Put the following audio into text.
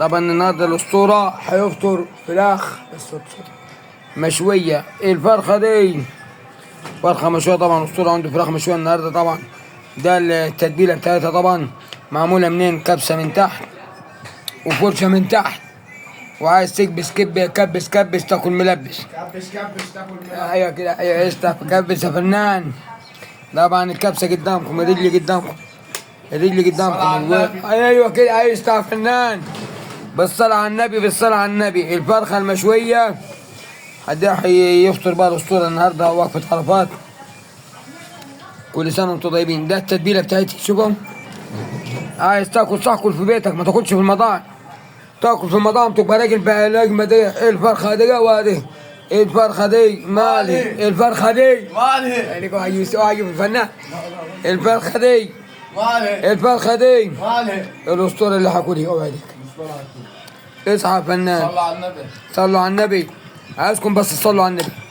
طبعا النهارده الاسطوره هيفطر فراخ بس مشويه. الفرخه دي فرخه مشويه طبعا. اسطوره عنده فراخ مشويه النهارده طبعا. ده التتبيله بتاعتها طبعا معموله منين؟ كبسه من تحت وفرشه من تحت. وعايز تكبس كبس تاكل ملبس. كبس تاكل ملبس. ايوه كده، ايوه كبس يا فنان. طبعا الكبسه قدامكم، الرجل قدامكم، الرجل قدامكم. ايوه كده، ايوه يا فنان. بالصلاة على النبي، بالصلاة على النبي. الفرخة المشوية هداح يفطر بقى الأسطورة النهارده وقفة عرفات. كل سنة وانتم طيبين. ده التتبيلة بتاعتي، شوفوا. عايز تاكل صح كل في بيتك، ما تاكلش في المطاعم. تاكل في المطاعم تبقى راجل بقى الأجمة دي. الفرخة دي وادي، الفرخة دي مالي، الفرخة دي مالي، يعني واجب الفنان. الفرخة دي مالي، الفرخة دي مالي. الأسطورة اللي حكولي اوعدك. اصحى يا فنان. صلوا على النبي. صلوا على النبي. عايزكم بس تصلوا على النبي.